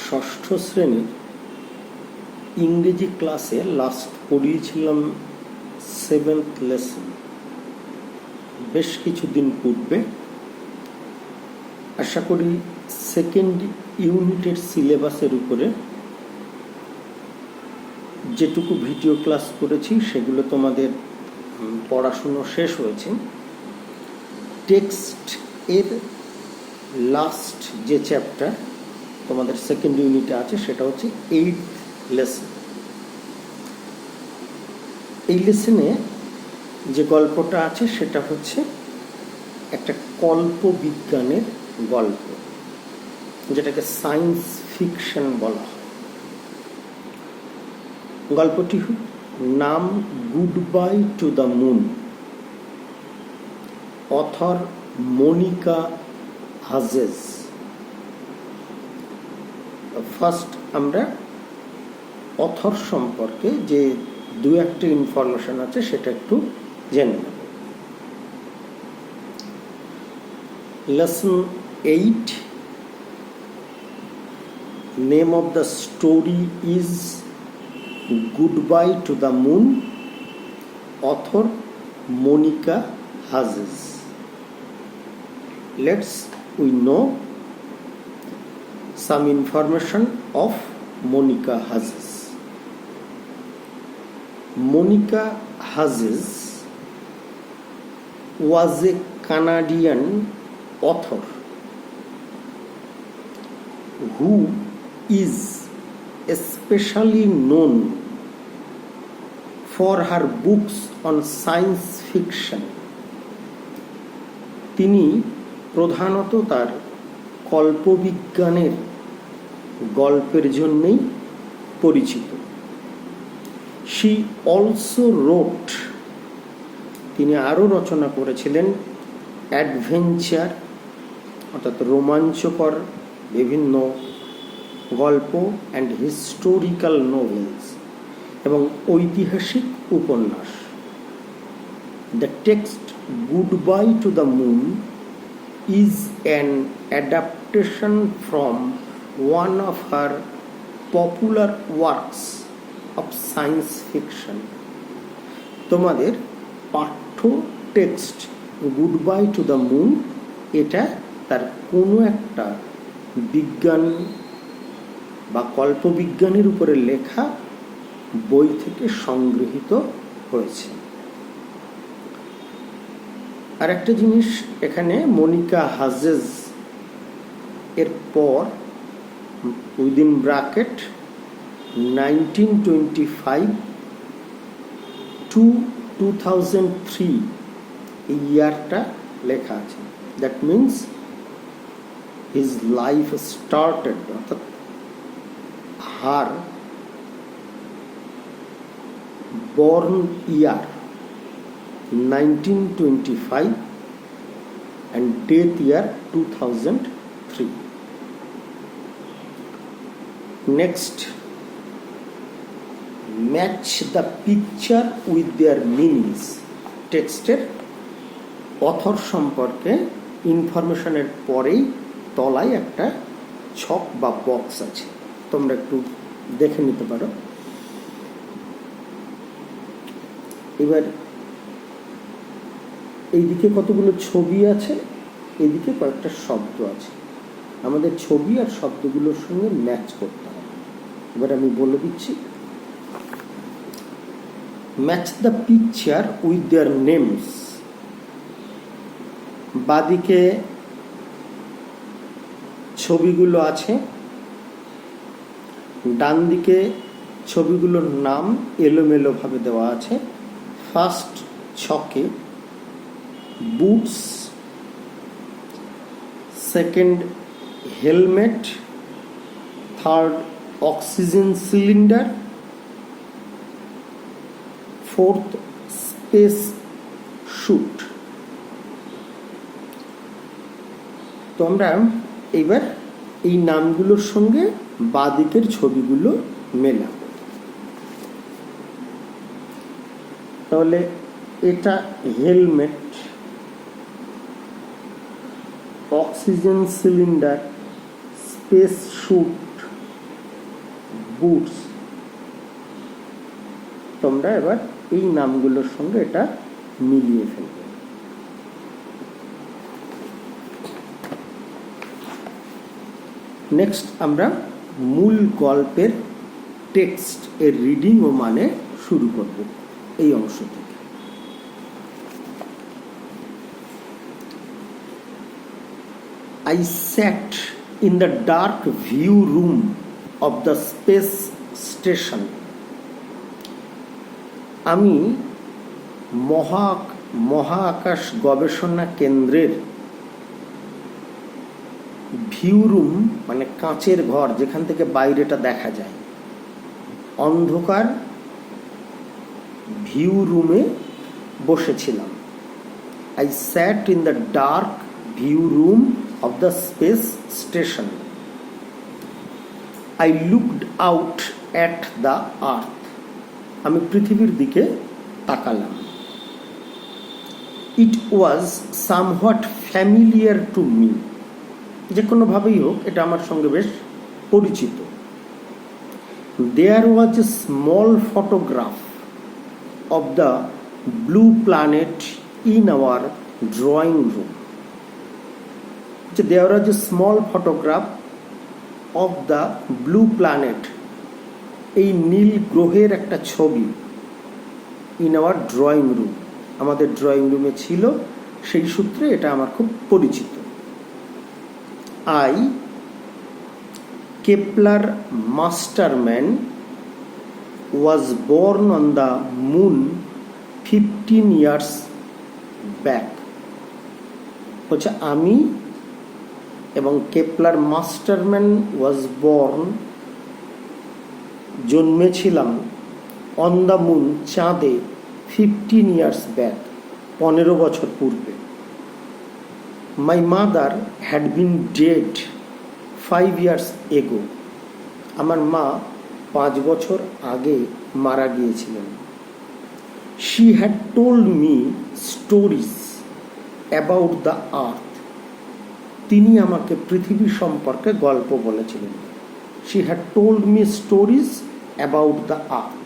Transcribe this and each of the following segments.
ষষ্ঠ শ্রেণীর ইংরেজি ক্লাসে লাস্ট পড়িয়েছিলাম 7th লেসন বেশ কিছুদিন পূর্বে। আশা করি সেকেন্ড ইউনিটের সিলেবাসের উপরে যেটুকু ভিডিও ক্লাস করেছি সেগুলো তোমাদের পড়াশুনো শেষ হয়েছে। টেক্সট এর লাস্ট যে চ্যাপ্টার তোমাদের সেকেন্ড ইউনিটে আছে সেটা হচ্ছে 8th লেসন। এই লেসনে যে গল্পটা আছে সেটা হচ্ছে একটা কল্পবিজ্ঞানের গল্প, যেটাকে সায়েন্স ফিকশন বলা হয়। গল্পটি নাম good bye to the moon, author Monica Hughes. First আমরা অথর সম্পর্কে যে দু একটা ইনফরমেশন আছে সেটা একটু জেনে নেব। Lesson 8, name of the story is good bye to the moon, author Monica Hughes. Let's we know some information of Monica Hazzes. Monica Hazzes was a Canadian author who is especially known for her books on science fiction. তিনি প্রধানত তার কল্পবিজ্ঞানের গল্পের জন্যই পরিচিত। She also রোট, তিনি আরও রচনা করেছিলেন adventure অর্থাৎ রোমাঞ্চকর বিভিন্ন গল্প অ্যান্ড হিস্টোরিক্যাল নোভেলস এবং ঐতিহাসিক উপন্যাস। The text Goodbye to the Moon is an adaptation from one of her popular works of science fiction. তোমাদের পাঠ্য text Goodbye to the Moon এটা তার কোনো একটা বিজ্ঞান বা কল্পবিজ্ঞানের উপরে লেখা বই থেকে সংগৃহীত হয়েছে। আর একটা জিনিস এখানে, মনিকা হাজেস এর পর উইদিন ব্র্যাকেট 1925 to 2003 এই ইয়ারটা লেখা আছে। That means his life started, অর্থাৎ হার born year 1925 and death year 2003. Next, match the picture with their meanings. টেক্সটের অথর সম্পর্কে ইনফরমেশনের পরেই তলায় একটা ছক বা বক্স আছে, তোমরা একটু দেখে নিতে পারো। এবার এইদিকে কতগুলো ছবি আছে, এইদিকে কয়েকটা শব্দ আছে। আমাদের ছবি আর শব্দগুলোর সঙ্গে ম্যাচ করতে হবে। এবার আমি বলে দিচ্ছি, match the picture with their names. বাদিকে ছবিগুলো আছে, ডান দিকে ছবিগুলোর নাম এলোমেলো ভাবে দেওয়া আছে। ফার্স্ট ছকে boots, second helmet, third oxygen cylinder, fourth space shoot. তো আমরা এইবার এই নামগুলোর সঙ্গে বাদিকের ছবিগুলো মেলাবো। তাহলে এটা helmet, oxygen cylinder, space sweet, boots. তোমরা এবার এই নামগুলোর সঙ্গে এটা মিলিয়ে ফেলবে। নেক্সট আমরা মূল গল্পের টেক্সট এর রিডিং ও মানে শুরু করব এই অংশ থেকে। I sat in the dark view room of the space station. আমি মহাকাশ গবেষণা কেন্দ্রের ভিউ রুম মানে কাঁচের ঘর, যেখান থেকে বাইরেটা দেখা যায়, অন্ধকার ভিউ রুমে বসেছিলাম। I sat in the dark view room of the space station. I looked out at the earth. আমি পৃথিবীর দিকে তাকালাম। It was somewhat familiar to me. যে কোনোভাবেই হোক এটা আমার সঙ্গে বেশ পরিচিত। There was a small photograph of the blue planet in our drawing room. There was a small photograph of the blue planet, এই নীল গ্রহের একটা ছবি, in our drawing room, আমাদের ড্রয়িং রুমে ছিল, সেই সূত্রে এটা আমার খুব পরিচিত। I, Kepler Masterman, was born on the moon 15 years back. বলছে আমি এবং কেপলার মাস্টারম্যান ওয়াজ বর্ন, জন্মেছিলাম, অন দ্য মুন, চাঁদে, 15 years ব্যাক, 15 বছর পূর্বে। My mother had been dead 5 years এগো, আমার মা 5 বছর আগে মারা গিয়েছিলেন। She had told me stories about the earth, তিনি আমাকে পৃথিবী সম্পর্কে গল্প বলেছিলেন। She had told me stories about the earth,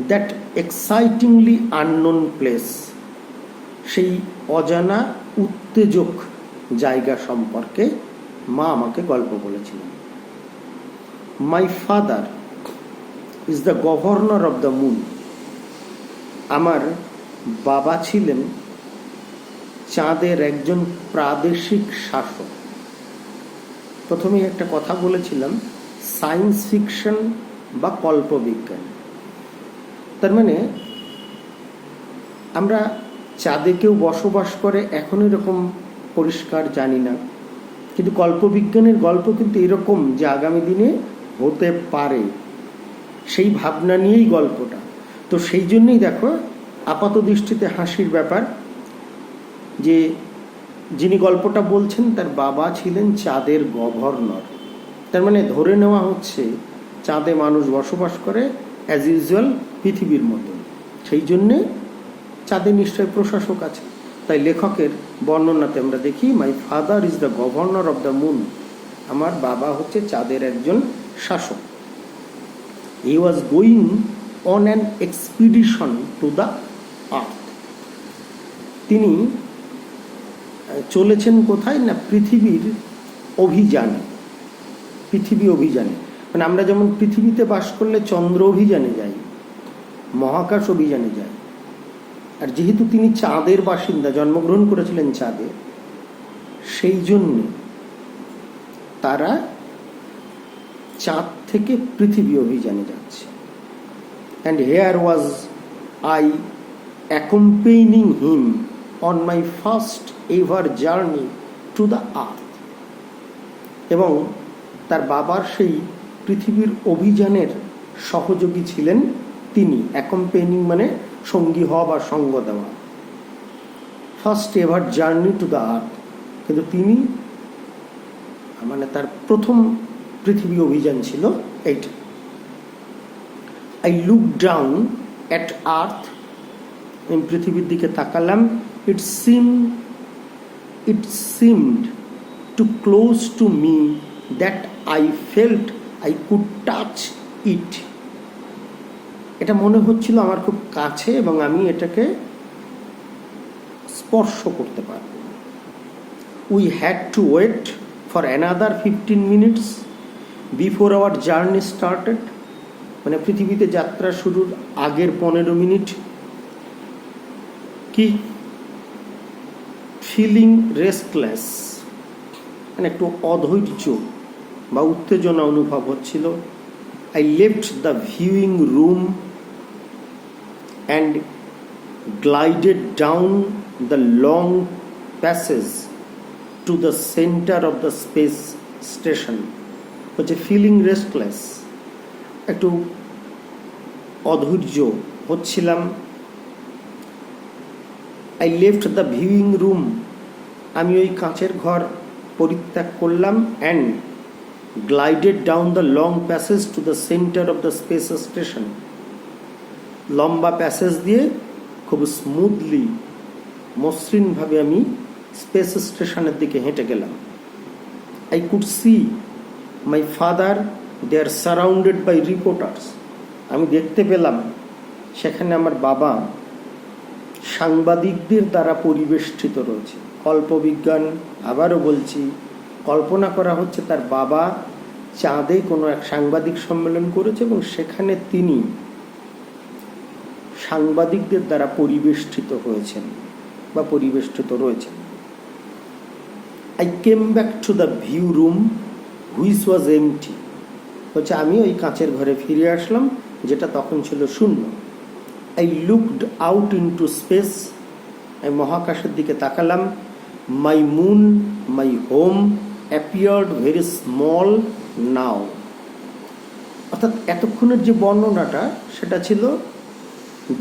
that excitingly unknown place, সেই অজানা উত্তেজক জায়গা সম্পর্কে মা আমাকে গল্প বলেছিলেন। My father is the governor of the moon, আমার বাবা ছিলেন চাঁদের একজন প্রাদেশিক শাসক। প্রথমেই একটা কথা বলেছিলাম, সায়েন্স ফিকশন বা কল্পবিজ্ঞান। তার মানে আমরা চাঁদে কেউ বসবাস করে এখন এরকম পরিষ্কার জানি না, কিন্তু কল্পবিজ্ঞানের গল্প কিন্তু এরকম যে আগামী দিনে হতে পারে, সেই ভাবনা নিয়েই গল্পটা। তো সেই জন্যই দেখো আপাত দৃষ্টিতে হাসির ব্যাপার যে যিনি গল্পটা বলছেন তার বাবা ছিলেন চাঁদের গভর্নর। তার মানে ধরে নেওয়া হচ্ছে চাঁদে মানুষ বসবাস করে অ্যাজ ইউজুয়াল পৃথিবীর মতো, সেই জন্যে চাঁদে নিশ্চয় প্রশাসক আছে। তাই লেখকের বর্ণনাতে আমরা দেখি, my father is the governor of the moon, আমার বাবা হচ্ছে চাঁদের একজন শাসক। He was going on an expedition to the earth, তিনি চলেছেন কোথায় না পৃথিবীর অভিযানে, পৃথিবী অভিযানে। মানে আমরা যেমন পৃথিবীতে বাস করলে চন্দ্র অভিযানে যাই, মহাকাশ অভিযানে যাই, আর যেহেতু তিনি চাঁদের বাসিন্দা, জন্মগ্রহণ করেছিলেন চাঁদে, সেই জন্য তারা চাঁদ থেকে পৃথিবী অভিযানে যাচ্ছে। And here was I accompanying him on my first ever journey to the earth, এবং তার বাবার সেই পৃথিবীর অভিযানের সহযোগী ছিলেন তিনি। অ্যাকম্পেইনিং মানে সঙ্গী হওয়া বা সঙ্গ দেওয়া। First ever journey to the আর্থ, কিন্তু তিনি মানে তার প্রথম পৃথিবী অভিযান ছিল এইটা। আই লুক ডাউন অ্যাট আর্থ, আমি পৃথিবীর দিকে তাকালাম। ইট seemed two close to me that I felt I could touch it, এটা মনে হচ্ছিল আমার খুব কাছে এবং আমি এটাকে স্পর্শ করতে পারব। We had to wait for another 15 minutes before our journey started, মানে পৃথিবীতে যাত্রা শুরুর আগের 15 মিনিট কি ফিলিং রেস্টলেস, মানে একটু অধৈর্য বা উত্তেজনা অনুভব হচ্ছিল। I left the viewing room and glided down the long passage to the center of the space station. হচ্ছে ফিলিং রেস্টলেস, একটু অধৈর্য হচ্ছিলাম। I left the viewing room, আমি ওই কাঁচের ঘর পরিত্যাগ করলাম। And glided down the long passage to the centre of the space station, লম্বা প্যাসেজ দিয়ে খুব স্মুথলি মসৃণভাবে আমি স্পেস স্টেশনের দিকে হেঁটে গেলাম। I could see my father, they are surrounded by reporters, আমি দেখতে পেলাম সেখানে আমার বাবা সাংবাদিকদের দ্বারা পরিবেষ্টিত রয়েছে। কল্পবিজ্ঞান, আবারও বলছি, কল্পনা করা হচ্ছে তার বাবা চাঁদে কোনো এক সাংবাদিক সম্মেলন করেছে এবং সেখানে তিনি সাংবাদিকদের দ্বারা পরিবেষ্টিত হয়েছেন বা পরিবেষ্টিত রয়েছেন। I came back to the view room which was empty, হচ্ছে আমি ওই কাঁচের ঘরে ফিরে আসলাম যেটা তখন ছিল শূন্য। I looked out into space, আমি মহাকাশের দিকে তাকালাম। My moon, my home appeared very small now, অর্থাৎ এতক্ষণের যে বর্ণনাটা সেটা ছিল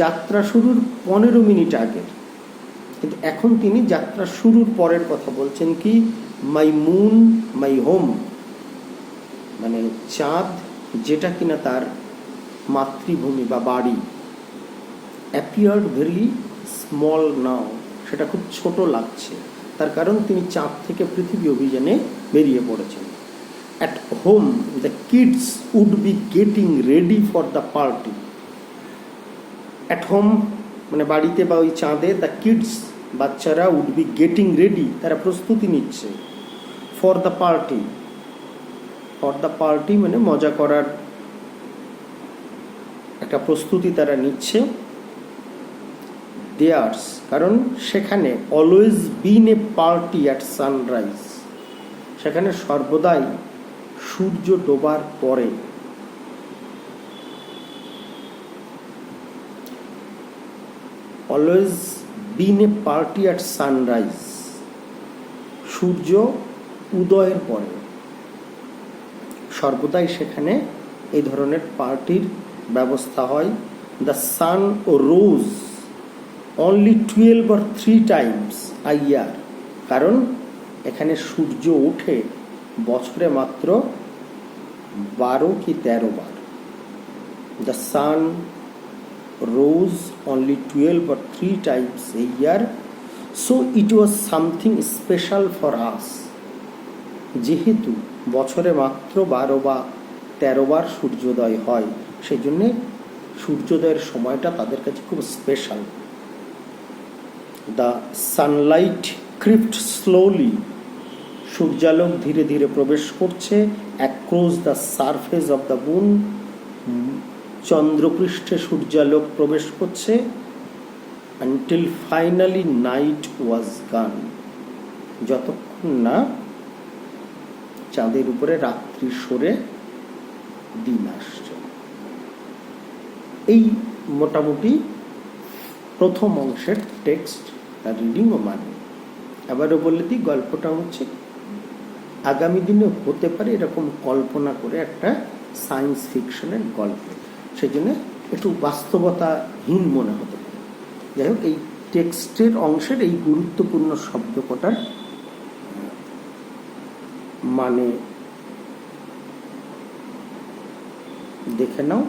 যাত্রা শুরুর 15 মিনিট আগের, কিন্তু এখন তিনি যাত্রা শুরুর পরের কথা বলছেন। কি মাই মুন মাই হোম, মানে চাঁদ যেটা কিনা তার মাতৃভূমি বা বাড়ি। অ্যাপিয়ার্ড ভেরি স্মল নাও, সেটা খুব ছোট লাগছে, তার কারণ তিনি চাঁদ থেকে পৃথিবী অভিযানে বেরিয়ে পড়েছেন। At home the kids would be getting ready for the party. At home মানে বাড়িতে বা ওই চাঁদে, দ্য কিডস বাচ্চারা, উড বি গেটিং রেডি তারা প্রস্তুতি নিচ্ছে। For the party, for the party মানে মজা করার একটা প্রস্তুতি তারা নিচ্ছে। দেয়ার্স, কারণ সেখানে always been a party at sunrise, সেখানে সর্বদাই সূর্য ডোবার পরে always been a party at sunrise, সূর্য উদয়ের পরে সর্বদাই সেখানে এই ধরনের পার্টির ব্যবস্থা হয়। The sun rose only 12 or 3 times a year, কারণ এখানে সূর্য ওঠে বছরে মাত্র 12 কি 13 বার। The sun rose only 12 or 3 times a year, so it was something special for us. যেহেতু বছরে মাত্র 12 বা 13 বার সূর্যোদয় হয়, সেই জন্যে সূর্যোদয়ের সময়টা তাদের কাছে খুব special. The sunlight crept slowly, সূর্যালোক ধীরে ধীরে প্রবেশ করছে। Across the surface of the moon, চন্দ্রপৃষ্ঠে সূর্যালোক প্রবেশ করছে। আনটিল ফাইনালি নাইট ওয়াজ গান, যতক্ষণ না চাঁদের উপরে রাত্রি সরে দিন আসছে। এই মোটামুটি প্রথম অংশের টেক্সট, তার রিডিং ও মানে। আবারও বলে দিই, গল্পটা হচ্ছে আগামী দিনে হতে পারে এরকম কল্পনা করে একটা সায়েন্স ফিকশনের গল্প, সেই জন্য একটু বাস্তবতাহীন মনে হতে পারে। যাই হোক, এই টেক্সটের অংশের এই গুরুত্বপূর্ণ শব্দকটার মানে দেখে নাও।